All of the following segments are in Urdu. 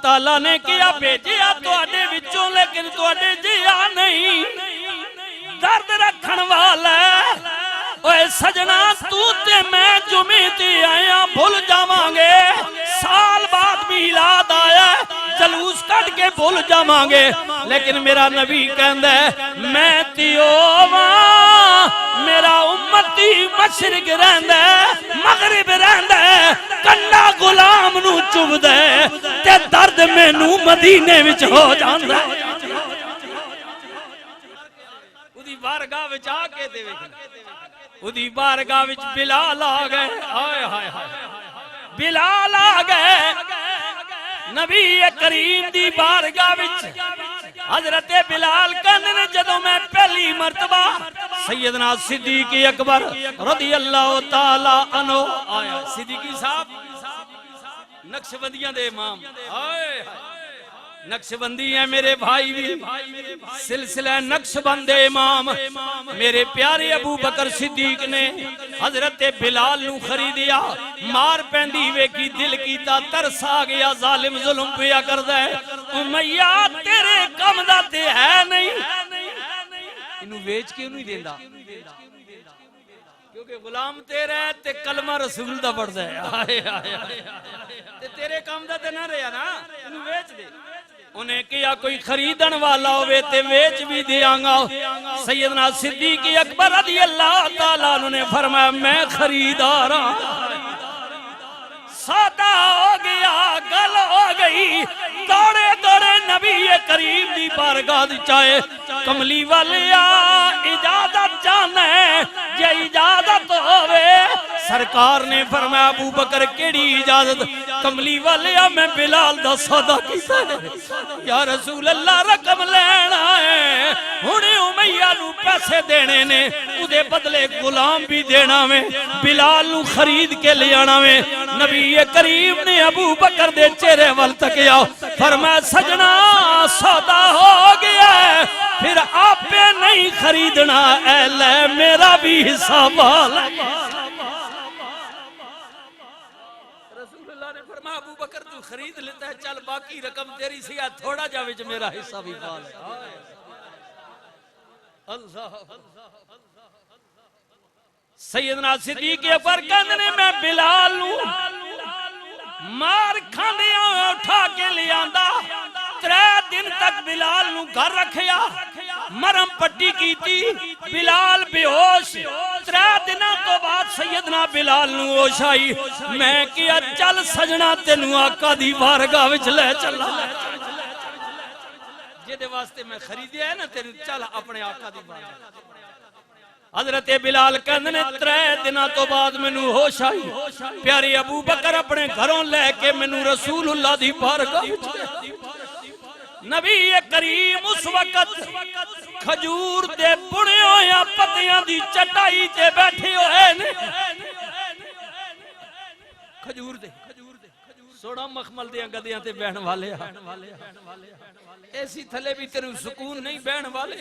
تعالیٰ نے کیا بھیجیا تواڈے وچوں لیکن تواڈے جیا نہیں درد رکھن والا اوے سجنا تو تے میں جمعے تے آیا بھول جاواں گے سال بعد میلاد آیا جلوس کٹ کے بھول جاواں گے لیکن میرا نبی کہندا ہے میں تیو واں میرا امتی مشرق رہندا ہے مغرب رہندا ہے کنڈا غلام نو چبدا ہے تے درد مینوں مدینے وچ ہو جاندا ہے اودی بارگاہ وچ آ کے تے اودی بارگاہ وچ بلال آ گئے ہائے ہائے ہائے بلال آ گئے نبی کریم دی بارگاہ وچ حضرت بلال کہندے نے جدوں میں پہلی مرتبہ سیدنا صدیق اکبر رضی اللہ تعالی عنہ آیا صدیقی صاحب نقشبندیاں دے امام ہائے نقشبندی ہے میرے بھائی بھی سلسلہ نقشبند امام میرے پیارے ابو بکر صدیق نے حضرت بلال نو خریدیا مار پہندی وے کی دل کیتا ترس آ گیا ظالم ظلم پیا کردا ہے امیہ تیرے کم دا تے ہے نہیں انہوں ویچ کے نہیں دیندا کیونکہ غلام تیرے تے کلمہ رسول دا پڑھدا ہے تے تیرے کم دا تے نہ رہیا نا انہوں ویچ دے انہیں کیا کوئی خریدن والا ہوئے تے ویچ بھی دیاں گا سیدنا صدیق اکبر رضی اللہ تعالیٰ عنہ نے فرمایا میں خریدارا سادہ ہو گیا گل ہو گئی دوڑے دوڑے نبی کریم دی بارگاہ دی چاہے کملی والیا اجازت جانا ہے جے اجازت ہوئے سرکار نے فرمایا ابو بکر کیڑی اجازت کملی والیا میں بلال دا سودا کیتا ہے یا رسول اللہ رقم لینا ہے ہنے امیہ نو پیسے دینے نے ادھے بدلے غلام بھی دینا میں بلال نو خرید کے لے آنا میں نبی کریم نے ابو بکر دے چہرے وال تکیا فرمایا سجنا سودا ہو گیا ہے پھر آپ پہ نہیں خریدنا اے لے میرا بھی حصہ والا ابو بکر تو خرید لیتا ہے چل باقی رقم تیری سیا تھوڑا جا وچ میرا حصہ بھی پال ہے اللہ سیدنا صدیق اکبر کہندے میں بلال نو مار کھاندیاں اٹھا کے لے آندا 3 دن تک بلال نو گھر رکھیا مرم پٹی کیتی بلال بے ہوش 3 دنوں تو بعد سیدنا بلال نو ہوش آئی میں کیا چل سجنا تینوں آقا دی بارگاہ وچ لے چلا جے واسطے میں خریدیا ہے نا تینوں چل اپنے آقا دی بارگاہ حضرت بلال کہندے نے 3 دنوں تو بعد مینوں ہوش آئی پیارے ابو بکر اپنے گھروں لے کے مینوں رسول اللہ دی بارگاہ وچ نبی کریم اس وقت کھجور دے بنے ہویا پتیاں دی چٹائی تے بیٹھے ہوئے نے کھجور دے سوڑا مخمل دیاں گدیاں تے بہن والے ایسی تھلے بھی تیرے سکون نہیں بہن والے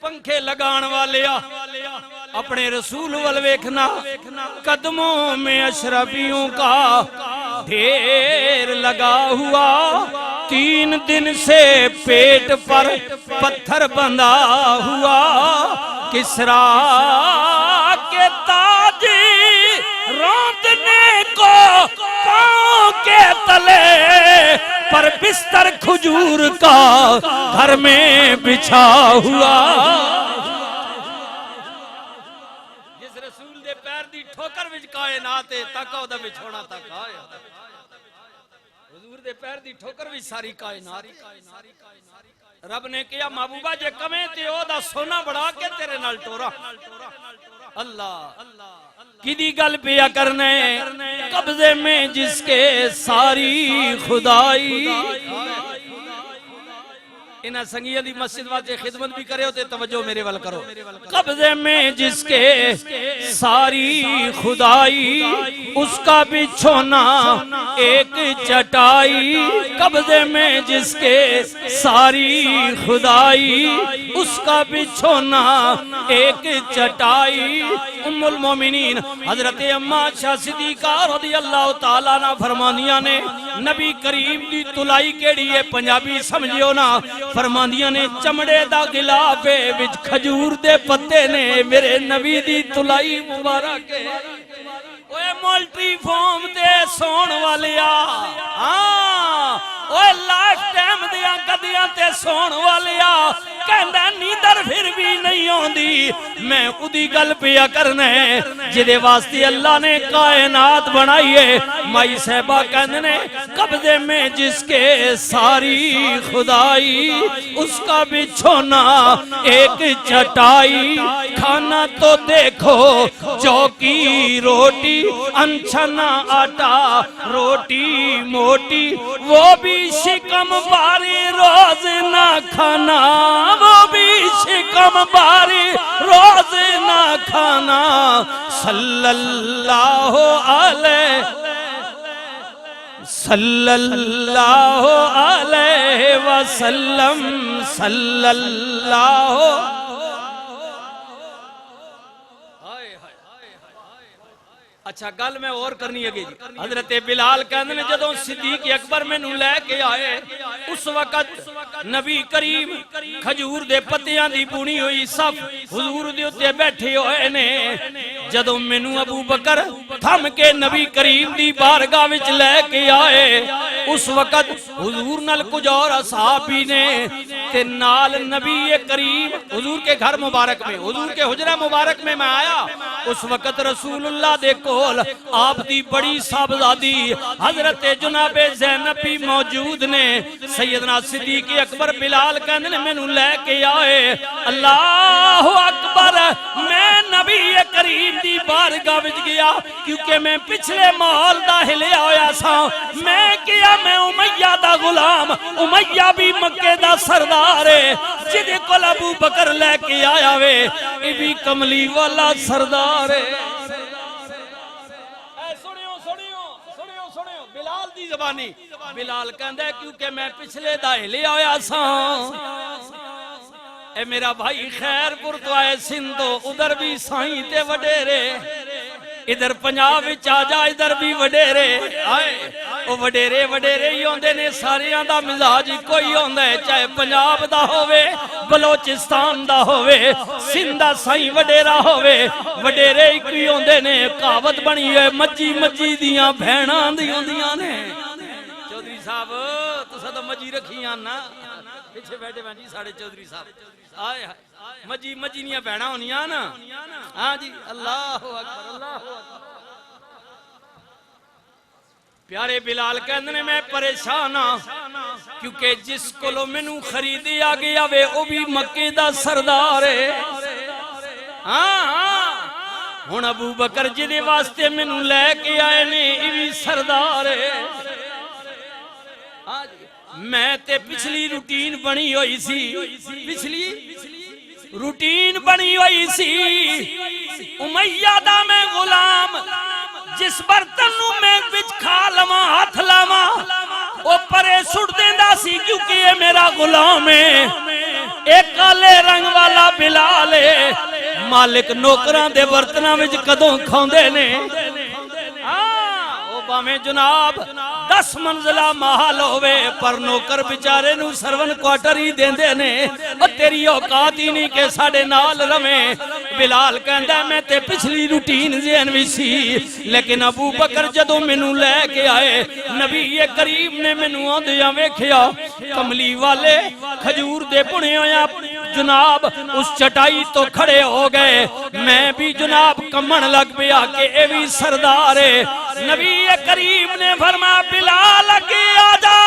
پنکھے لگان والے اپنے رسول والویکھنا قدموں میں اشرفیوں کا ڈھیر لگا ہوا 3 دن سے پیٹ پر پتھر بندھا ہوا کسرا کے تاجی روندنے کو پاؤں کے تلے پر بستر کھجور کا گھر میں بچھا ہوا جس رسول دے پیر دی ٹھوکر وچ کائنات تک او دا بچھونا تک آیا حضور دے پیر دی ٹھوکر وچ ساری کائنات رب نے کیا محبوبہ جے کمیں تے او دا سونا بڑھا کے تیرے نال ٹورا اللہ کدی گل پیا کرنے قبضے میں جس کے ساری خدائی انہاں سنگیہ دی مسجد واجے خدمت بھی کرے ہوتے توجہ میرے وال کرو قبضے میں جس کے ساری خدائی اس کا بچھونا ایک چٹائی قبضے میں جس کے ساری خدائی اس کا بچھونا ایک چٹائی۔ ام المومنین حضرت اما عائشہ صدیقہ رضی اللہ تعالیٰ عنہ فرماندیاں نے نبی کریم دی تلائی کیڑی ہے پنجابی سمجھیو نا، فرماندیاں نے چمڑے دا غلاف وچ کھجور دے پتے نے میرے نبی دی تلائی مبارک ہے۔ اوے مولٹری فارم تے سون والیا، ہاں اوے لائف ٹائم دیاں گدیاں تے سون والیا، کہندا نیندر پھر بھی نہیں ہوندی، میں اودی گل پیا کرنا ہے جدے واسطے اللہ نے کائنات بنائی ہے۔ مائی صاحبہ کہندے قبضے میں جس کے ساری خدائی، اس کا بچھونا ایک چٹائی، کھانا تو دیکھو چوکی روٹی، انچھنا آٹا روٹی موٹی، وہ بھی شکم باری روز نہ کھانا، وہ بھی شکم باری روز نہ کھانا، صلی اللہ علیہ وسلم، صلی اللہ۔ اچھا گل میں اور کرنی ہے جی۔ حضرت بلال کہندے نے جدوں صدیق اکبر مینوں لے کے آئے، اس وقت نبی کریم کھجور دے پتیاں دی بونی ہوئی صف حضور دے اوتے بیٹھے ہوئے نے۔ جدوں مینوں ابو بکر تھم کے نبی کریم دی بارگاہ وچ لے کے آئے، اس وقت حضور نال کچھ اور اصحاب بھی نے تے نال نبی کریم حضور کے گھر مبارک میں، حضور کے حجرہ مبارک میں آیا۔ اس وقت رسول اللہ دے کول آپ دی بڑی صاحبزادی حضرت جناب زینب بھی موجود نے۔ سیدنا صدیق اکبر بلال کہندے نے مینوں لے کے آئے، اللہ اکبر، میں نبی کریم دی بارگاہ وچ گیا کیونکہ میں پچھلے ماحول دا ہلیا ہویا سا، میں کیا میں امیہ دا غلام، امیہ بھی مکے دا سردار ہے، جدے کول ابو بکر لے کے آیا وے یہ بھی کملی والا سردار ہے۔ بلال دی زبانی، بلال کہندا ہے کیونکہ میں پچھلے دا ہلیا ہویا سا، اے میرا بھائی خیر پور تو آئے سندھو، ادھر بھی سائیں تے وڈیرے، ادھر پنجاب وچ آ جا ادھر بھی وڈیرے آئے، او وڈیرے وڈیرے ہی ہوندے نے، ساریاں دا مزاج کوئی ہوندا ہے، چاہے پنجاب دا ہووے، بلوچستان دا ہووے، سندھ دا سائیں وڈیرا ہووے، وڈیرے ہی کوئی ہوندے نے۔ کہاوت بنی ہے مجی مجی دیاں بہناں دی ہوندیاں نے۔ چودھری صاحب تساں تو مجی رکھیاں نا، پیچھے بیٹھے بھائی جی ساڑھے چودھری صاحب، آئے مجی مجی نیاں بہناں ہونیاں نا، ہاں جی، اللہ اکبر، اللہ اکبر۔ پیارے بلال کہندے نے میں پریشان ہاں کیونکہ جس کولوں مینوں خریدی آ گیا وے او بھی مکے دا سردار ہے، ہاں ہاں ہن ابو بکر جدے واسطے مینوں لے کے آئے نے یہ بھی سردار ہے۔ میں تے پچھلی روٹین بنی ہوئی سی، پچھلی روٹین بنی ہوئی سی، امیہ دا میں غلام، جس برتن نو میں وچ کھا لواں ہاتھ لاواں او پرے سٹ دیندا سی کیونکہ یہ میرا غلام ہے۔ ایک کالے رنگ والا بلال ہے، مالک نوکراں دے برتناں وچ کدوں کھاندے نے، او باویں جناب 10 منزلہ محل ہوئے پر نوکر بیچارے نو سرون کوارٹر ہی دیندے نے، اور تیری اوقات ہی نہیں کہ ساڑے نال رویں۔ بلال کہندا میں تے پچھلی روٹین ذہن وی سی، لیکن ابو بکر جدوں مینوں لے کے آئے نبی کریم نے مینوں آندیاں ویکھیا، کملی والے کھجور دے بنے ہویا جناب اس چٹائی تو کھڑے ہو گئے، میں بھی جناب کمن لگ پیا کہ اے بھی سردار ہے۔ نبی کریم نے فرمایا بلال اگے آجا،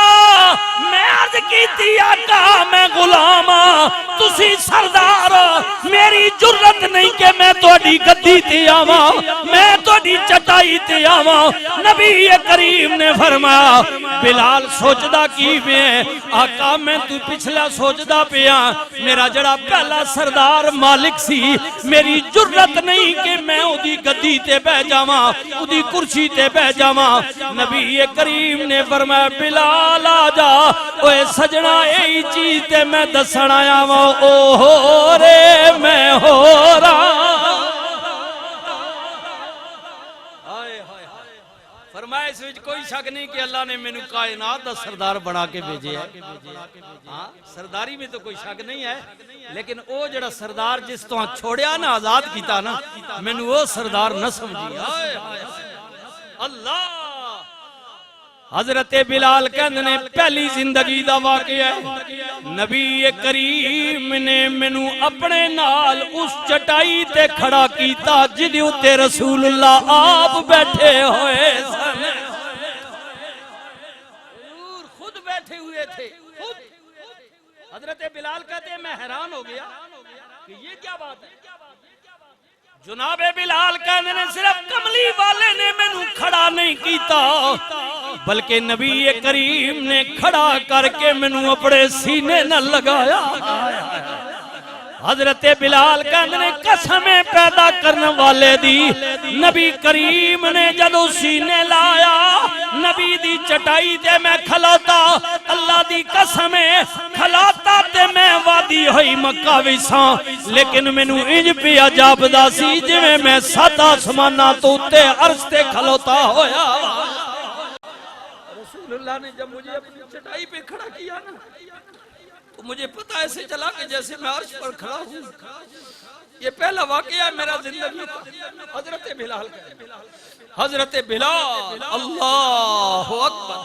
میں عرض کیتی آقا میں غلام، تسی سردار، میری جرت نہیں کہ میں میں تہاڈی گدی تے آواں میں تہاڈی چٹائی تے آواں نبی کریم نے فرمایا بلال سوچدا کی پیا آقا میں تو پچھلا سوچدا پیا میرا جڑا پہلا سردار مالک سی میری جرت نہیں کہ میں اودی گدی تے بیٹھ جاواں اودی کرسی تے بیٹھ جاواں نبی کریم نے فرمایا بلال آ جا اوے سجنا یہی چیز تے میں دسن آیا وا او ہو رے میں ہو رہا فرمایا اس وچ کوئی شک نہیں کہ اللہ نے مینوں کائنات دا سردار بنا کے بھیجے ہے ہاں سرداری میں تو کوئی شک نہیں ہے لیکن او جڑا سردار جس تو چھوڑیا نا آزاد کیتا نا مینوں وہ سردار نہ سمجھی اللہ حضرت بلال کہندے نے پہلی زندگی دا واقعہ ہے نبی کریم نے مینوں اپنے نال اس چٹائی تے کھڑا کیتا جدی اتے رسول اللہ آپ بیٹھے ہوئے سن خود بیٹھے ہوئے تھے حضرت بلال کہتے ہیں میں حیران ہو گیا کہ یہ کیا بات ہے جناب بلال کہنے نے صرف کملی والے نے مینوں کھڑا نہیں کیتا بلکہ نبی کریم نے کھڑا کر کے مینوں اپنے سینے نہ لگایا حضرت بلال کہنے نے قسمیں پیدا کرنے والے دی نبی کریم نے جدو سینے لایا نبی دی چٹائی تے میں کھلاتا اللہ دی قسمیں کھلاتا تے میں وادی ہوئی مکہ ویساں لیکن مینوں انج پیا جاپدا سی جویں میں 7 آسماناں تو تے عرش تے کھلوتا ہویا رسول اللہ نے جب مجھے اپنی چٹائی پہ کھڑا کیا نا تو مجھے پتا ایسے چلا کہ جیسے میں عرش پر کھڑا ہوں یہ پہلا واقعہ ہے میرا زندگی کا حضرت بلال اللہ اکبر